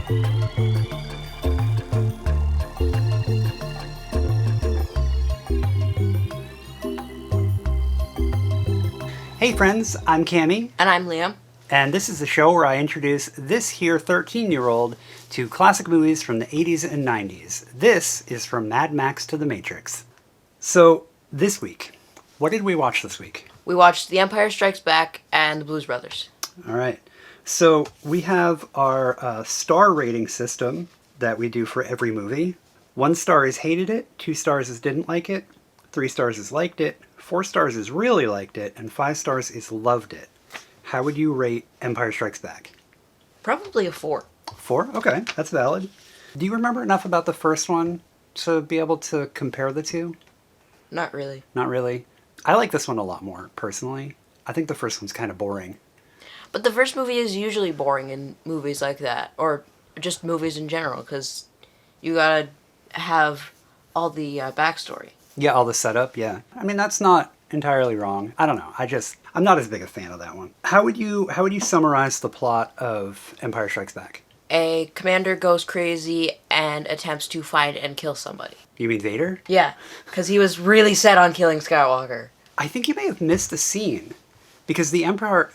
Hey friends, I'm Cammie. And I'm Liam. And this is the show where I introduce this here 13-year-old to classic movies from the 80s and 90s. This is from Mad Max to The Matrix. So, this week, what did we watch this week? We watched The Empire Strikes Back and The Blues Brothers. Alright, so we have our star rating system that we do for every movie. 1 star is hated it, 2 stars is didn't like it, 3 stars is liked it, 4 stars is really liked it, and 5 stars is loved it. How would you rate Empire Strikes Back? Probably a 4. 4? Okay, that's valid. Do you remember enough about the first one to be able to compare the two? Not really. Not really. I like this one a lot more, personally. I think the first one's kind of boring. But the first movie is usually boring in movies like that, or just movies in general, because you gotta have all the backstory. Yeah, all the setup, yeah. I mean, that's not entirely wrong. I don't know. I'm not as big a fan of that one. How would you summarize the plot of Empire Strikes Back? A commander goes crazy and attempts to find and kill somebody. You mean Vader? Yeah, because he was really set on killing Skywalker. I think you may have missed a scene. Because the Emperor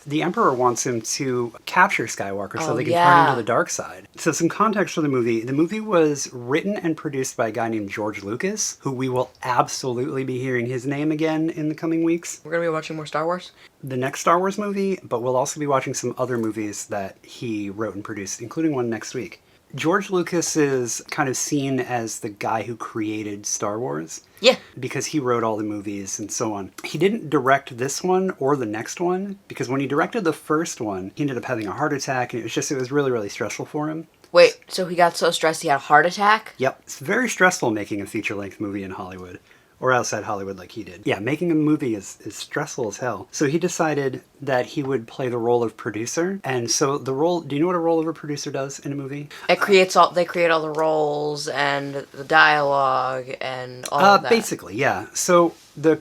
wants him to capture Skywalker so they can turn him to the dark side. So some context for the movie. The movie was written and produced by a guy named George Lucas, who we will absolutely be hearing his name again in the coming weeks. We're going to be watching more Star Wars? The next Star Wars movie, but we'll also be watching some other movies that he wrote and produced, including one next week. George Lucas is kind of seen as the guy who created Star Wars. Yeah. Because he wrote all the movies and so on. He didn't direct this one or the next one, because when he directed the first one, he ended up having a heart attack, and it was really, really stressful for him. Wait, so he got so stressed he had a heart attack? Yep. It's very stressful making a feature-length movie in Hollywood. Or outside Hollywood like he did. Yeah, making a movie is stressful as hell. So he decided that he would play the role of producer. And so the role, do you know what a role of a producer does in a movie? They create all the roles and the dialogue and all of that. Basically, yeah. So the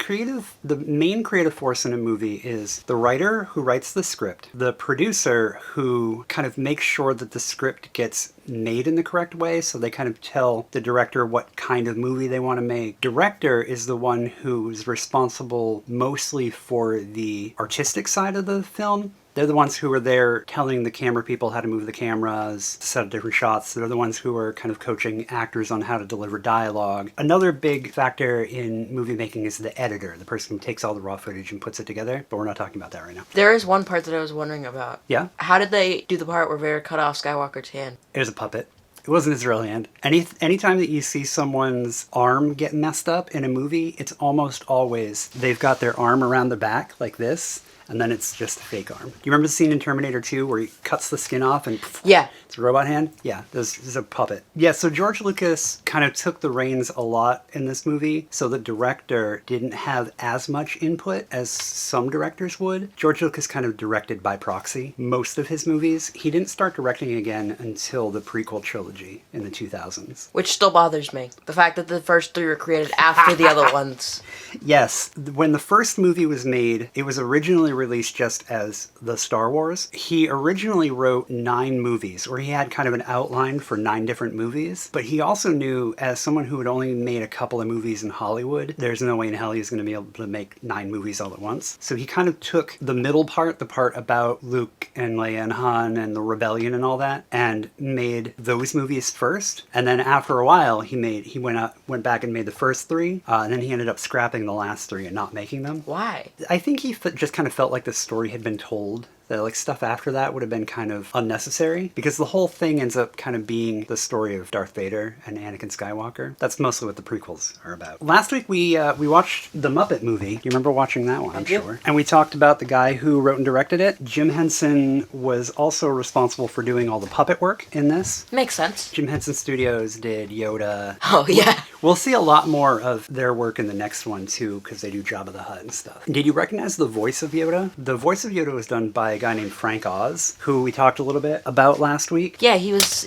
main creative force in a movie is the writer who writes the script, the producer who kind of makes sure that the script gets made in the correct way, so they kind of tell the director what kind of movie they want to make. Director is the one who's responsible mostly for the artistic side of the film. They're the ones who are there telling the camera people how to move the cameras, to set up different shots. They're the ones who are kind of coaching actors on how to deliver dialogue. Another big factor in movie making is the editor, the person who takes all the raw footage and puts it together. But we're not talking about that right now. There is one part that I was wondering about. Yeah? How did they do the part where Vader cut off Skywalker's hand? It was a puppet. It wasn't his real hand. Anytime that you see someone's arm get messed up in a movie, it's almost always they've got their arm around the back like this, and then it's just a fake arm. Do you remember the scene in Terminator 2 where he cuts the skin off and yeah, it's a robot hand? Yeah, this is a puppet. Yeah, so George Lucas kind of took the reins a lot in this movie, so the director didn't have as much input as some directors would. George Lucas kind of directed by proxy most of his movies. He didn't start directing again until the prequel trilogy in the 2000s. Which still bothers me. The fact that the first 3 were created after the other ones. Yes, when the first movie was made, it was originally released just as the Star Wars. He originally wrote 9 movies, or he had kind of an outline for 9 different movies, but he also knew, as someone who had only made a couple of movies in Hollywood, there's no way in hell he was going to be able to make 9 movies all at once. So he kind of took the middle part, the part about Luke and Leia and Han and the rebellion and all that, and made those movies first. And then after a while, he went back and made the first 3, and then he ended up scrapping the last 3 and not making them. Why? I think he just kind of felt like the story had been told. That like stuff after that would have been kind of unnecessary, because the whole thing ends up kind of being the story of Darth Vader and Anakin Skywalker. That's mostly what the prequels are about. Last week we watched the Muppet movie. You remember watching that one? I'm sure. And we talked about the guy who wrote and directed it. Jim Henson was also responsible for doing all the puppet work in this. Makes sense. Jim Henson Studios did Yoda. Oh yeah. We'll see a lot more of their work in the next one too, because they do Jabba the Hutt and stuff. Did you recognize the voice of Yoda? The voice of Yoda was done by a guy named Frank Oz, who we talked a little bit about last week. Yeah, he was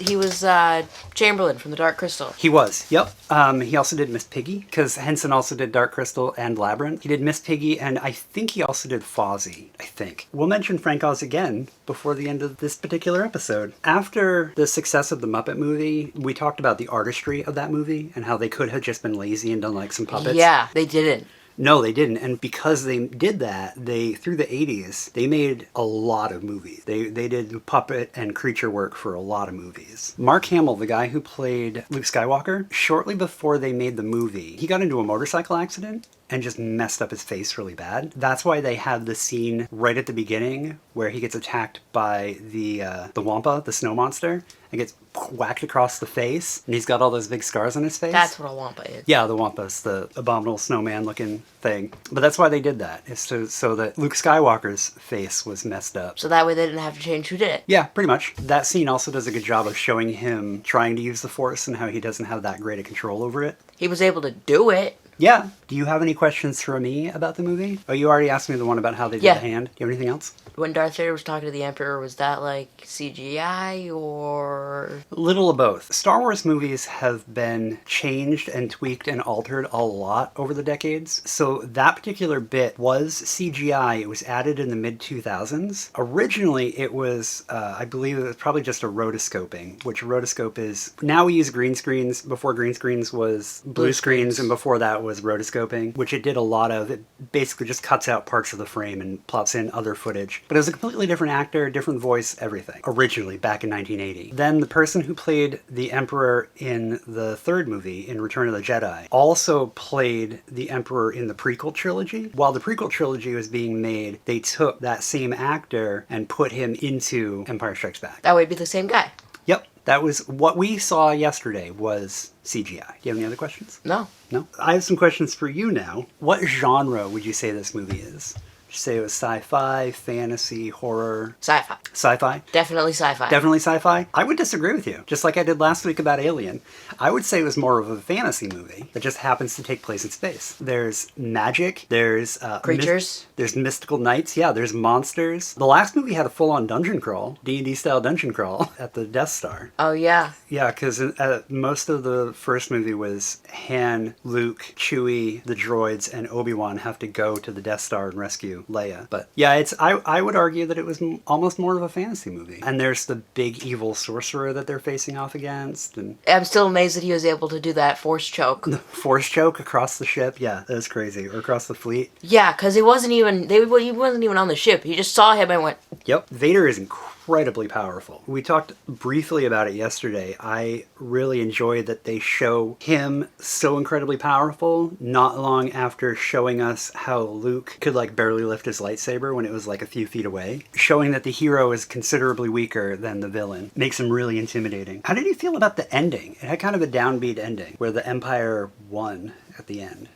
Chamberlain from the Dark Crystal. He was, yep. He also did Miss Piggy, because Henson also did Dark Crystal and Labyrinth. He did Miss Piggy, and I think he also did Fozzie, I think. We'll mention Frank Oz again before the end of this particular episode. After the success of the Muppet movie, we talked about the artistry of that movie and how they could have just been lazy and done like some puppets. Yeah, they didn't. No, they didn't. And because they did that, through the 80s, they made a lot of movies. They did puppet and creature work for a lot of movies. Mark Hamill, the guy who played Luke Skywalker, shortly before they made the movie, he got into a motorcycle accident and just messed up his face really bad. That's why they had the scene right at the beginning where he gets attacked by the Wampa, the snow monster, and gets whacked across the face, and he's got all those big scars on his face. That's what a Wampa is. Yeah, the Wampa's the abominable snowman looking thing. But that's why they did that, is so that Luke Skywalker's face was messed up. So that way they didn't have to change who did it. Yeah, pretty much. That scene also does a good job of showing him trying to use the Force and how he doesn't have that great a control over it. He was able to do it. Yeah. Do you have any questions for me about the movie? Oh, you already asked me the one about how they did the hand. Do you have anything else? When Darth Vader was talking to the Emperor, was that like CGI or... Little of both. Star Wars movies have been changed and tweaked and altered a lot over the decades. So that particular bit was CGI. It was added in the mid-2000s. Originally, it was, I believe it was probably just a rotoscoping, which a rotoscope is... Now we use green screens. Before green screens was blue screens, and before that was rotoscoping, which it did a lot of. It basically just cuts out parts of the frame and plops in other footage. But it was a completely different actor, different voice, everything. Originally, back in 1980. Then the person who played the Emperor in the third movie, in Return of the Jedi, also played the Emperor in the prequel trilogy. While the prequel trilogy was being made, they took that same actor and put him into Empire Strikes Back. That would be the same guy. Yep. That was what we saw yesterday was CGI. Do you have any other questions? No. No? I have some questions for you now. What genre would you say this movie is? Would you say it was sci-fi, fantasy, horror? Sci-fi. Sci-fi? Definitely sci-fi. Definitely sci-fi? I would disagree with you, just like I did last week about Alien. I would say it was more of a fantasy movie that just happens to take place in space. There's magic, there's... creatures. There's mystical knights, yeah, there's monsters. The last movie had a full-on dungeon crawl, D&D style dungeon crawl, at the Death Star. Oh, yeah. Yeah, because most of the first movie was Han, Luke, Chewie, the droids, and Obi-Wan have to go to the Death Star and rescue Leia. But yeah, I would argue that it was almost more of a fantasy movie. And there's the big evil sorcerer that they're facing off against. And I'm still amazed that he was able to do that force choke. the force choke across the ship, yeah, that was crazy. Or across the fleet. Yeah, because he wasn't even on the ship. He just saw him and went... Yep, Vader is incredibly powerful. We talked briefly about it yesterday. I really enjoyed that they show him so incredibly powerful not long after showing us how Luke could like barely lift his lightsaber when it was like a few feet away. Showing that the hero is considerably weaker than the villain makes him really intimidating. How did you feel about the ending? It had kind of a downbeat ending where the Empire won at the end.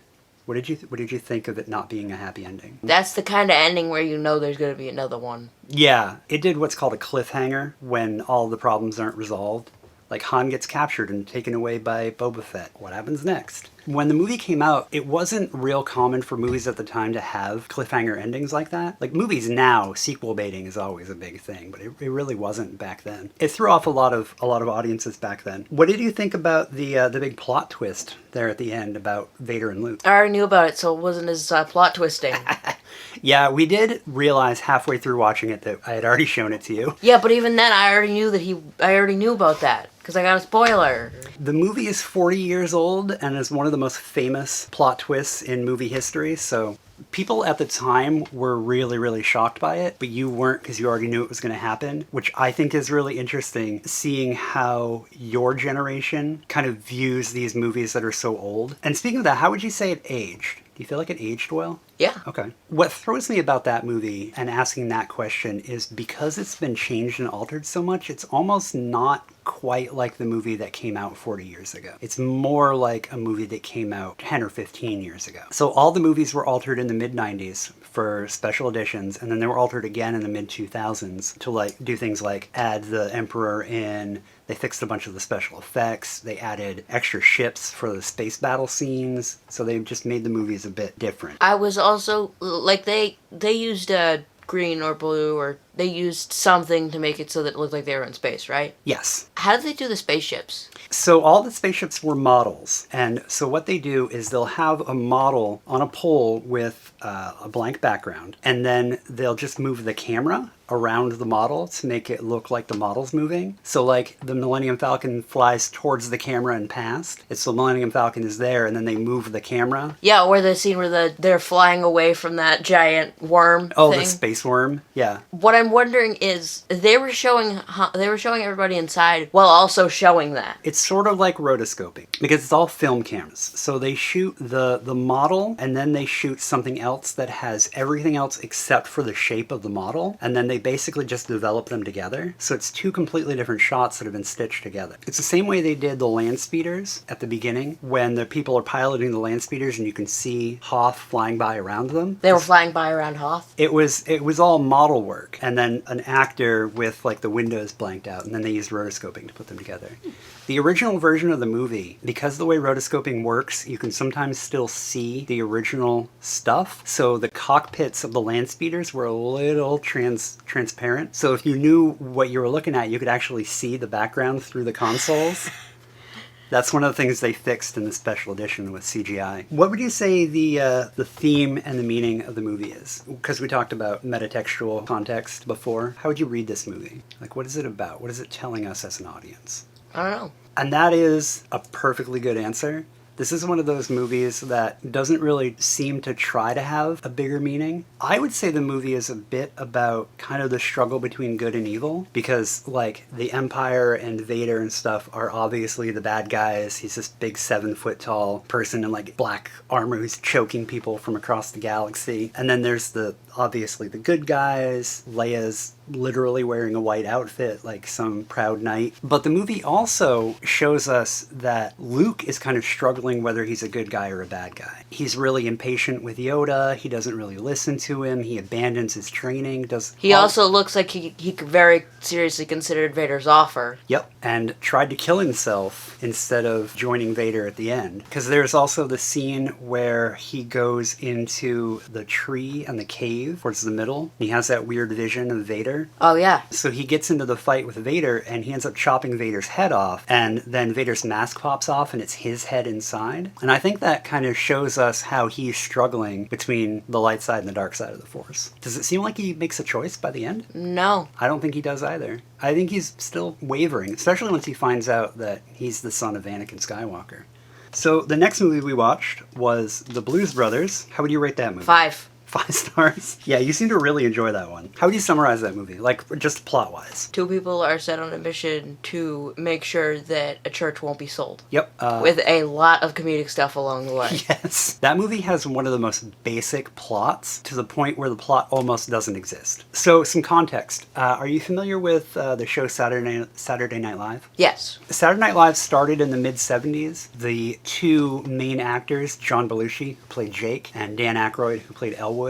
What did you think of it not being a happy ending? That's the kind of ending where you know there's going to be another one. Yeah, it did what's called a cliffhanger when all the problems aren't resolved. Like Han gets captured and taken away by Boba Fett. What happens next? When the movie came out, it wasn't real common for movies at the time to have cliffhanger endings like that. Like movies now, sequel baiting is always a big thing, but it really wasn't back then. It threw off a lot of audiences back then. What did you think about the big plot twist there at the end about Vader and Luke? I already knew about it, so it wasn't as plot twisting. Yeah, we did realize halfway through watching it that I had already shown it to you. Yeah, but even then, I already knew about that because I got a spoiler. The movie is 40 years old and is one of the most famous plot twists in movie history. So people at the time were really, really shocked by it, but you weren't because you already knew it was going to happen, which I think is really interesting, seeing how your generation kind of views these movies that are so old. And speaking of that, how would you say it aged? Do you feel like it aged well? Yeah. Okay. What throws me about that movie and asking that question is because it's been changed and altered so much, it's almost not quite like the movie that came out 40 years ago. It's more like a movie that came out 10 or 15 years ago. So all the movies were altered in the mid-90s for special editions, and then they were altered again in the mid-2000s to like do things like add the Emperor in. They fixed a bunch of the special effects. They added extra ships for the space battle scenes. So they just made the movies a bit different. I was also, like, they used green or blue or they used something to make it so that it looked like they were in space, right? Yes. How did they do the spaceships? So all the spaceships were models. And so what they do is they'll have a model on a pole with a blank background. And then they'll just move the camera around the model to make it look like the model's moving. So like the Millennium Falcon flies towards the camera and past. It's the Millennium Falcon is there and then they move the camera. Yeah, or the scene where they're flying away from that giant worm Oh, thing. the space worm? Yeah. What I'm wondering is they were showing everybody inside while also showing that. It's sort of like rotoscoping because it's all film cameras. So they shoot the model and then they shoot something else that has everything else except for the shape of the model. And then they basically just develop them together. So it's two completely different shots that have been stitched together. It's the same way they did the land speeders at the beginning when the people are piloting the land speeders and you can see Hoth flying by around them. They were flying by around Hoth? It was all model work and then an actor with like the windows blanked out and then they used rotoscoping to put them together. The original version of the movie, because the way rotoscoping works, you can sometimes still see the original stuff. So the cockpits of the land speeders were a little transparent. So if you knew what you were looking at, you could actually see the background through the consoles. That's one of the things they fixed in the special edition with CGI. What would you say the theme and the meaning of the movie is? Because we talked about metatextual context before. How would you read this movie? Like, what is it about? What is it telling us as an audience? I don't know. And that is a perfectly good answer. This is one of those movies that doesn't really seem to try to have a bigger meaning. I would say the movie is a bit about kind of the struggle between good and evil, because like the Empire and Vader and stuff are obviously the bad guys. He's this big 7-foot tall person in like black armor who's choking people from across the galaxy. And then there's obviously the good guys. Leia's literally wearing a white outfit like some proud knight. But the movie also shows us that Luke is kind of struggling whether he's a good guy or a bad guy. He's really impatient with Yoda. He doesn't really listen to him. He abandons his training. He also looks like he very seriously considered Vader's offer. Yep. And tried to kill himself instead of joining Vader at the end. Because there's also the scene where he goes into the tree and the cave towards the middle. He has that weird vision of Vader. Oh, yeah. So he gets into the fight with Vader and he ends up chopping Vader's head off. And then Vader's mask pops off and it's his head inside. And I think that kind of shows us how he's struggling between the light side and the dark side of the Force. Does it seem like he makes a choice by the end? No. I don't think he does either. I think he's still wavering, especially once he finds out that he's the son of Anakin Skywalker. So the next movie we watched was The Blues Brothers. How would you rate that movie? 5. 5 stars? Yeah, you seem to really enjoy that one. How would you summarize that movie? Like, just plot-wise. 2 people are set on a mission to make sure that a church won't be sold. Yep. With a lot of comedic stuff along the way. Yes. That movie has one of the most basic plots to the point where the plot almost doesn't exist. So, some context. Are you familiar with the show Saturday Night Live? Yes. Saturday Night Live started in the mid-70s. The 2 main actors, John Belushi, who played Jake, and Dan Aykroyd, who played Elwood, I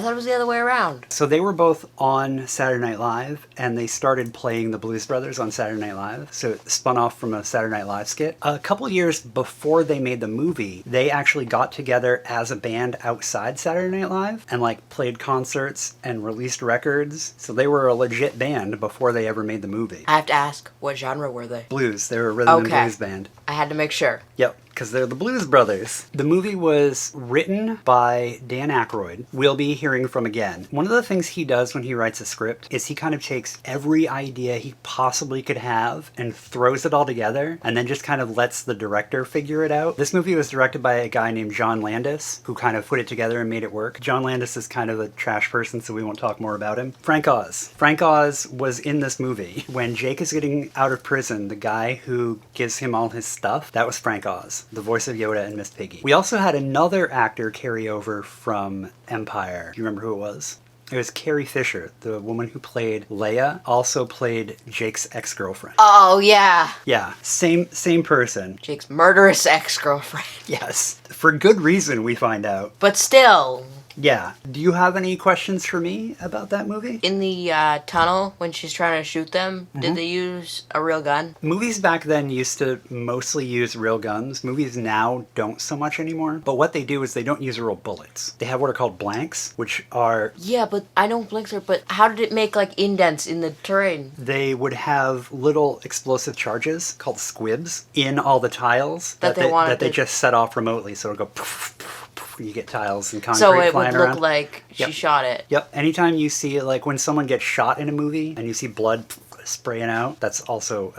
thought it was the other way around. So they were both on Saturday Night Live, and they started playing the Blues Brothers on Saturday Night Live. So it spun off from a Saturday Night Live skit. A couple years before they made the movie, they actually got together as a band outside Saturday Night Live and like played concerts and released records. So they were a legit band before they ever made the movie. I have to ask, what genre were they? Blues. They were a rhythm and blues band. I had to make sure. Yep, because they're the Blues Brothers. The movie was written by Dan Aykroyd. We'll be hearing from again. One of the things he does when he writes a script is he kind of takes every idea he possibly could have and throws it all together and then just kind of lets the director figure it out. This movie was directed by a guy named John Landis, who kind of put it together and made it work. John Landis is kind of a trash person, so we won't talk more about him. Frank Oz. Frank Oz was in this movie. When Jake is getting out of prison, the guy who gives him all his stuff, that was Frank Oz, the voice of Yoda and Miss Piggy. We also had another actor carry over from Empire. Do you remember who it was? It was Carrie Fisher, the woman who played Leia, also played Jake's ex-girlfriend. Oh, yeah. Yeah, same person. Jake's murderous ex-girlfriend. Yes, for good reason, we find out. But still, Yeah. Do you have any questions for me about that movie? In the tunnel, when she's trying to shoot them, did they use a real gun? Movies back then used to mostly use real guns. Movies now don't so much anymore. But what they do is they don't use real bullets. They have what are called blanks, which are... Yeah, but I know blinks are, but how did it make, like, indents in the terrain? They would have little explosive charges called squibs in all the tiles that they just set off remotely. So it'll go poof, poof, poof. You get tiles and concrete so it flying would look around. like she shot it. Yep. Anytime you see, like, when someone gets shot in a movie and you see blood spraying out, that's also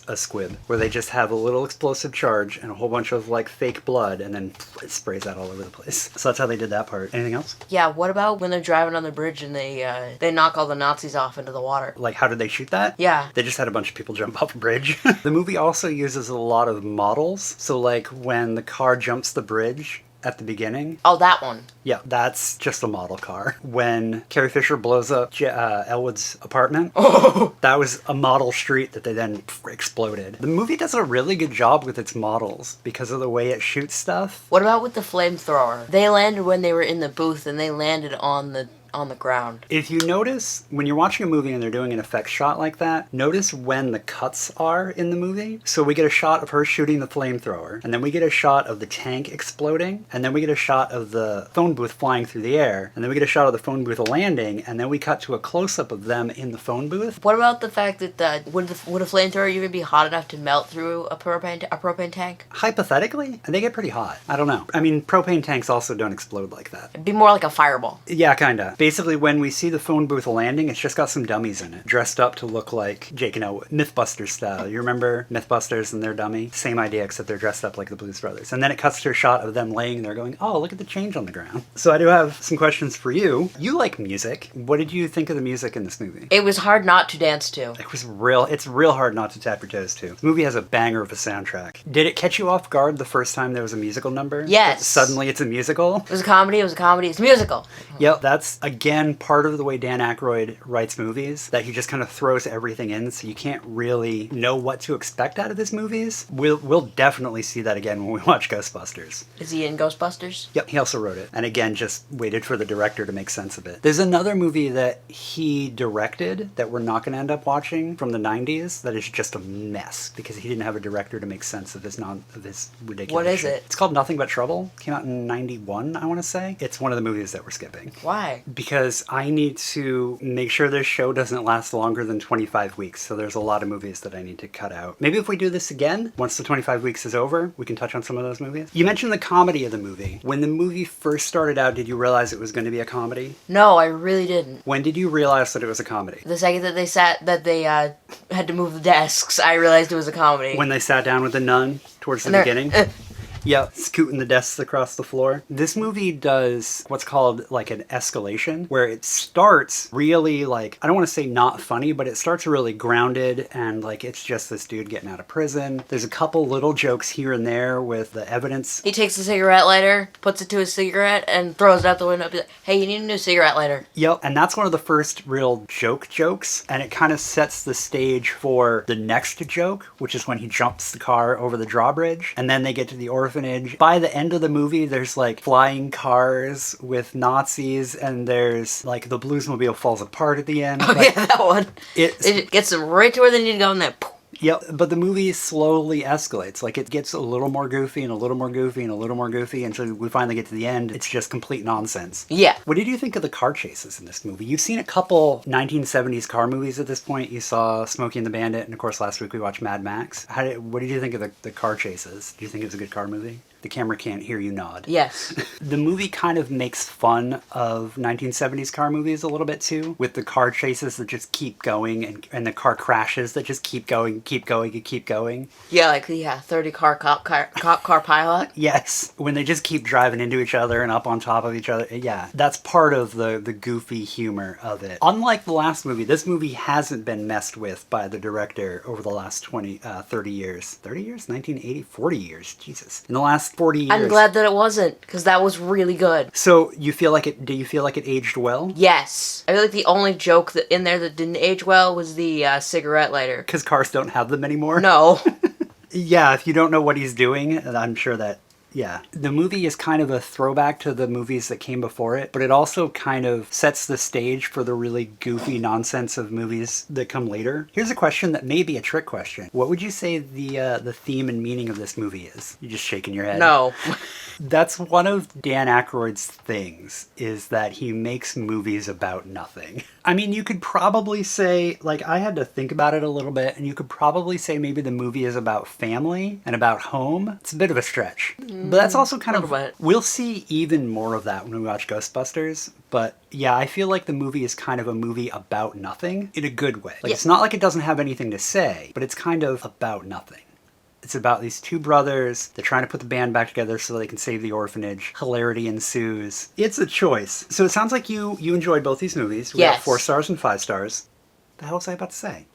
a squib, where they just have a little explosive charge and a whole bunch of, like, fake blood, and then it sprays out all over the place. So that's how they did that part. Anything else? Yeah, what about when they're driving on the bridge and they knock all the Nazis off into the water? Like, how did they shoot that? Yeah. They just had a bunch of people jump off a bridge. The movie also uses a lot of models. So, like, when the car jumps the bridge at the beginning. Oh, that one. Yeah, that's just a model car. When Carrie Fisher blows up Elwood's apartment, that was a model street that they then exploded. The movie does a really good job with its models because of the way it shoots stuff. What about with the flamethrower? They landed when they were in the booth and they landed on the ground. If you notice, when you're watching a movie and they're doing an effects shot like that, notice when the cuts are in the movie. So we get a shot of her shooting the flamethrower, and then we get a shot of the tank exploding, and then we get a shot of the phone booth flying through the air, and then we get a shot of the phone booth landing, and then we cut to a close-up of them in the phone booth. What about the fact that would a flamethrower even be hot enough to melt through a propane tank? Hypothetically, they get pretty hot. I don't know. I mean, propane tanks also don't explode like that. It'd be more like a fireball. Yeah, kinda. Basically, when we see the phone booth landing, it's just got some dummies in it, dressed up to look like Jake and Elwood, Mythbusters style. You remember Mythbusters and their dummy? Same idea, except they're dressed up like the Blues Brothers. And then it cuts to a shot of them laying there going, oh, look at the change on the ground. So I do have some questions for you. You like music. What did you think of the music in this movie? It was hard not to dance to. It's real hard not to tap your toes to. The movie has a banger of a soundtrack. Did it catch you off guard the first time there was a musical number? Yes. Suddenly it's a musical? It was a comedy, it's a musical. Yep, that's, again, part of the way Dan Aykroyd writes movies, that he just kind of throws everything in, so you can't really know what to expect out of his movies. We'll definitely see that again when we watch Ghostbusters. Is he in Ghostbusters? Yep, he also wrote it. And again, just waited for the director to make sense of it. There's another movie that he directed that we're not going to end up watching from the 90s that is just a mess, because he didn't have a director to make sense of his ridiculous What is shit. it? It's called Nothing But Trouble. Came out in 91, I want to say. It's one of the movies that we're skipping. Why? Because I need to make sure this show doesn't last longer than 25 weeks, so there's a lot of movies that I need to cut out. Maybe if we do this again, once the 25 weeks is over, we can touch on some of those movies. You mentioned the comedy of the movie. When the movie first started out, did you realize it was going to be a comedy? No, I really didn't. When did you realize that it was a comedy? The second that they had to move the desks, I realized it was a comedy. When they sat down with the nun towards the beginning? Yeah, scooting the desks across the floor. This movie does what's called like an escalation, where it starts really like, I don't want to say not funny, but it starts really grounded and like it's just this dude getting out of prison. There's a couple little jokes here and there with the evidence. He takes a cigarette lighter, puts it to his cigarette, and throws it out the window. Be like, hey, you need a new cigarette lighter. Yep, and that's one of the first real jokes, and it kind of sets the stage for the next joke, which is when he jumps the car over the drawbridge, and then they get to the orphanage. By the end of the movie, there's like flying cars with Nazis, and there's like the Bluesmobile falls apart at the end. Oh, like, yeah, that one. It gets them right to where they need to go, and then poof. Yep, but the movie slowly escalates. Like, it gets a little more goofy and a little more goofy and a little more goofy until we finally get to the end. It's just complete nonsense. Yeah. What did you think of the car chases in this movie? You've seen a couple 1970s car movies at this point. You saw Smokey and the Bandit, and of course last week we watched Mad Max. What did you think of the car chases? Do you think it was a good car movie? The camera can't hear you nod. Yes. The movie kind of makes fun of 1970s car movies a little bit too, with the car chases that just keep going and the car crashes that just keep going and keep going. Yeah, like the 30 car cop car pilot. Yes, when they just keep driving into each other and up on top of each other. Yeah, that's part of the goofy humor of it. Unlike the last movie, this movie hasn't been messed with by the director over the last 30 years. 30 years? 1980? 40 years. Jesus. In the last 40 years. I'm glad that it wasn't, because that was really good. So, do you feel like it aged well? Yes. I feel like the only joke in there that didn't age well was the cigarette lighter. Because cars don't have them anymore? No. Yeah, if you don't know what he's doing, I'm sure that Yeah. The movie is kind of a throwback to the movies that came before it, but it also kind of sets the stage for the really goofy nonsense of movies that come later. Here's a question that may be a trick question. What would you say the theme and meaning of this movie is? You're just shaking your head. No. That's one of Dan Aykroyd's things, is that he makes movies about nothing. I mean, you could probably say, like, I had to think about it a little bit, and you could probably say maybe the movie is about family and about home. It's a bit of a stretch. But that's also kind of, we'll see even more of that when we watch Ghostbusters. But yeah, I feel like the movie is kind of a movie about nothing in a good way. Like, it's not like it doesn't have anything to say, but it's kind of about nothing. It's about these two brothers. They're trying to put the band back together so they can save the orphanage. Hilarity ensues. It's a choice. So it sounds like you enjoyed both these movies. We got 4 stars and 5 stars. The hell was I about to say?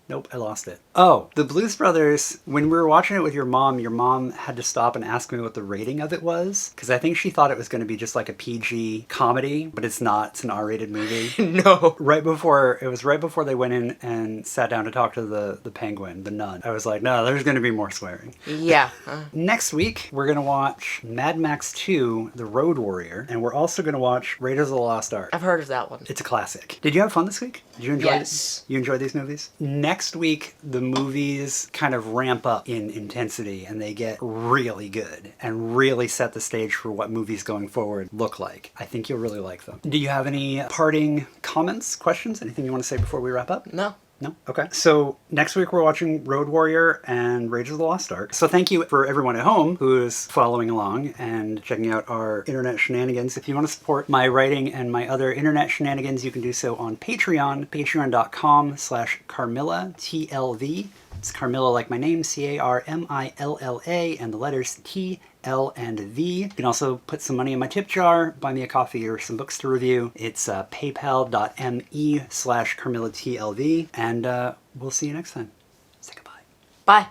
Nope, I lost it. Oh, the Blues Brothers, when we were watching it with your mom had to stop and ask me what the rating of it was. Because I think she thought it was going to be just like a PG comedy, but it's not. It's an R-rated movie. No. It was right before they went in and sat down to talk to the penguin, the nun. I was like, no, there's going to be more swearing. Yeah. Next week, we're going to watch Mad Max 2, The Road Warrior, and we're also going to watch Raiders of the Lost Ark. I've heard of that one. It's a classic. Did you have fun this week? Did you enjoy Yes. You enjoyed these movies? Next week, the movies kind of ramp up in intensity and they get really good and really set the stage for what movies going forward look like. I think you'll really like them. Do you have any parting comments, questions, anything you want to say before we wrap up? No. No? Okay. So next week we're watching Road Warrior and Raiders of the Lost Ark. So thank you for everyone at home who is following along and checking out our internet shenanigans. If you want to support my writing and my other internet shenanigans, you can do so on Patreon, patreon.com/Carmilla, TLV. It's Carmilla like my name, Carmilla, and the letters T, L, and V. You can also put some money in my tip jar, buy me a coffee or some books to review. It's paypal.me/CarmillaTLV, and we'll see you next time. Say goodbye. Bye.